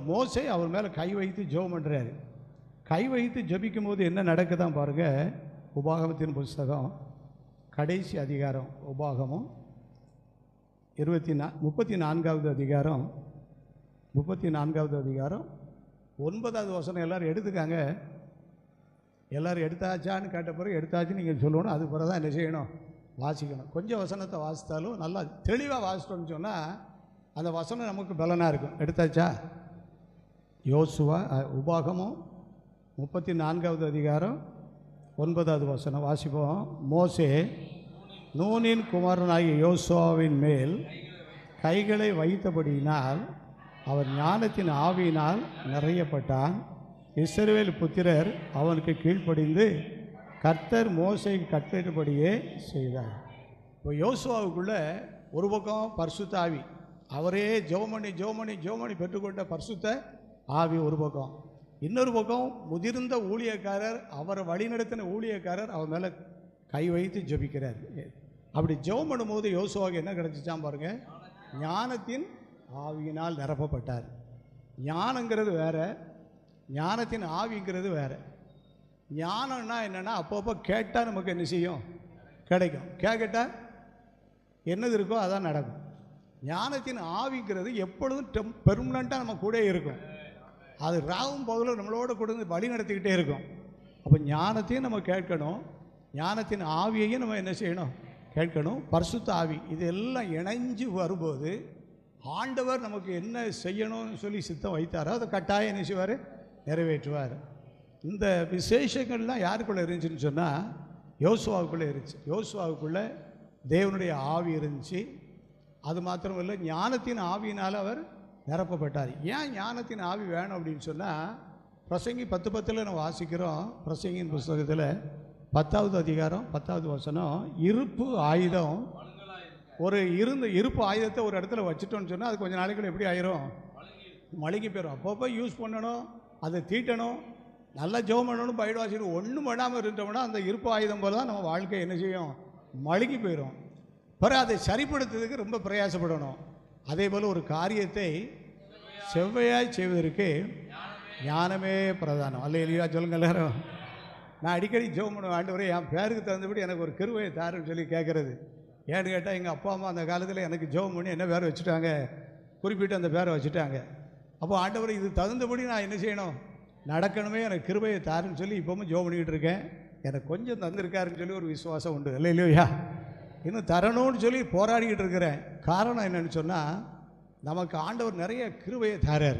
மோசே அவர் மேலே கை வைத்து ஜெபம் பண்ணுறாரு. கை வைத்து ஜெபிக்கும் போது என்ன நடக்குதான் பாருங்கள். உபாகமத்தின் புஸ்தகம் கடைசி அதிகாரம், உபாகமம் 34வது அதிகாரம் 9வது வசனம். எல்லோரும் எடுத்துக்காங்க. எல்லோரும் எடுத்தாச்சான்னு கேட்ட பிறகு எடுத்தாச்சுன்னு நீங்கள் சொல்லணும். அது பிறகு தான் என்ன செய்யணும், வாசிக்கணும். கொஞ்சம் வசனத்தை வாசித்தாலும் நல்லா தெளிவாக வாசிட்டோம்னு சொன்னால் அந்த வசனம் நமக்கு பலனாக இருக்கும். எடுத்தாச்சா? யோசுவா உபாகமம் 34வது அதிகாரம் 9வது வசனம் வாசிப்போம். மோசே நூனின் குமாரனாகிய யோசுவாவின் மேல் கைகளை வைத்தபடியினால் அவர் ஞானத்தின் ஆவியினால் நிறையப்பட்டான். இஸ்ரவேல் புத்திரர் அவனுக்கு கீழ்ப்படிந்து கர்த்தர் மோசேக்கு கட்டளையிட்டபடியே செய்தார். இப்போ யோசுவாவுக்குள்ளே ஒரு பக்கம் பரிசுத்த ஆவி, அவரே ஜெபமணி பெற்றுக்கொண்ட பரிசுத்த ஆவி ஒரு பக்கம். இன்னொரு பக்கம் முதிர்ந்த ஊழியக்காரர், அவரை வழிநடத்தின ஊழியக்காரர் அவர் மேலே கை வைத்து ஜெபிக்கிறார். அப்படி ஜெபம் பண்ணும்போது யோசுவாவுக்கு என்ன கிடச்சிச்சான் பாருங்கள், ஞானத்தின் ஆவியினால் நிரப்பப்பட்டார். ஞானங்கிறது வேறு, ஞானத்தின் ஆவிங்கிறது வேறு. ஞானம்னா என்னென்னா அப்பப்போ கேட்டால் நமக்கு என்ன செய்யும், கிடைக்கும். கேட்டால் என்னது இருக்கோ அதான் நடக்கும். ஞானத்தின் ஆவிங்கிறது எப்பொழுதும் பெர்மனண்ட்டாக நம்ம கூட இருக்கும். அது ராவும் பகலும் நம்மளோட கொடுத்து வழி நடத்திக்கிட்டே இருக்கும். அப்போ ஞானத்தையும் நம்ம கேட்கணும், ஞானத்தின் ஆவியையும் நம்ம என்ன செய்யணும், கேட்கணும். பரிசுத்த ஆவி இது எல்லாம் இணைஞ்சு வரும்போது ஆண்டவர் நமக்கு என்ன செய்யணும்னு சொல்லி சித்தம் வைத்தாரோ அதை கட்டாயம் என்ன செய்வார், நிறைவேற்றுவார். இந்த விசேஷங்கள்லாம் யாருக்குள்ளே இருந்துச்சுன்னு சொன்னால் யோசுவாவுக்குள்ளே இருந்துச்சு. யோசுவாவுக்குள்ளே தேவனுடைய ஆவி இருந்துச்சு. அது மாத்திரமில்லை, ஞானத்தின் ஆவியினால் அவர் நிரப்பப்பட்டார். ஏன் ஞானத்தின் ஆவி வேணும் அப்படின்னு சொன்னால், பிரசங்கி 10:10 நம்ம வாசிக்கிறோம். பிரசங்கின் புஸ்தகத்தில் 10வது அதிகாரம் 10வது வசனம், இருப்பு ஆயுதம் ஒரு இருப்பு ஆயுதத்தை ஒரு இடத்துல வச்சுட்டோன்னு சொன்னால் அது கொஞ்சம் நாளைக்குள்ள எப்படி ஆயிரும், மழுங்கி போயிடும். அப்பப்போ யூஸ் பண்ணணும், அதை தீட்டணும், நல்லா ஜெபம் பண்ணணும், பைபிள் வாசிக்கணும். ஒன்றும் பண்ணாமல் இருந்தோம்னா அந்த இருப்பு ஆயுதம் போல தான் நம்ம வாழ்க்கை என்ன செய்யும், மழுங்கி போயிடும். பிறகு அதை சரிப்படுத்துறதுக்கு ரொம்ப பிரயாசப்படணும். அதே போல் ஒரு காரியத்தை செவ்வையாய் செய்வதற்கு ஞானமே பிரதானம். அல்ல இல்லையா? சொல்லுங்க எல்லாரும். நான் அடிக்கடி ஜெபம் பண்ணுவேன், ஆண்டவரே என் பேருக்கு தகுந்தபடி எனக்கு ஒரு கிருபையை தாருன்னு சொல்லி கேட்குறது. ஏன்னு கேட்டால் எங்கள் அப்பா அம்மா அந்த காலத்தில் எனக்கு ஜெபம் பண்ணி என்ன பேரை வச்சுட்டாங்க, குறிப்பிட்டு அந்த பேரை வச்சுட்டாங்க. அப்போ ஆண்டவரை இது தகுந்தபடி நான் என்ன செய்யணும், நடக்கணுமே, எனக்கு கிருபையை தாருன்னு சொல்லி இப்போவும் ஜெபம் பண்ணிக்கிட்டு இருக்கேன். எனக்கு கொஞ்சம் தந்திருக்காருன்னு சொல்லி ஒரு விசுவாசம் உண்டு. இல்லை இல்லையா? இன்னும் தரணும்னு சொல்லி போராடிக்கிட்டு இருக்கிறேன். காரணம் என்னென்னு சொன்னால், நமக்கு ஆண்டவர் நிறைய கிருபையை தாரார்.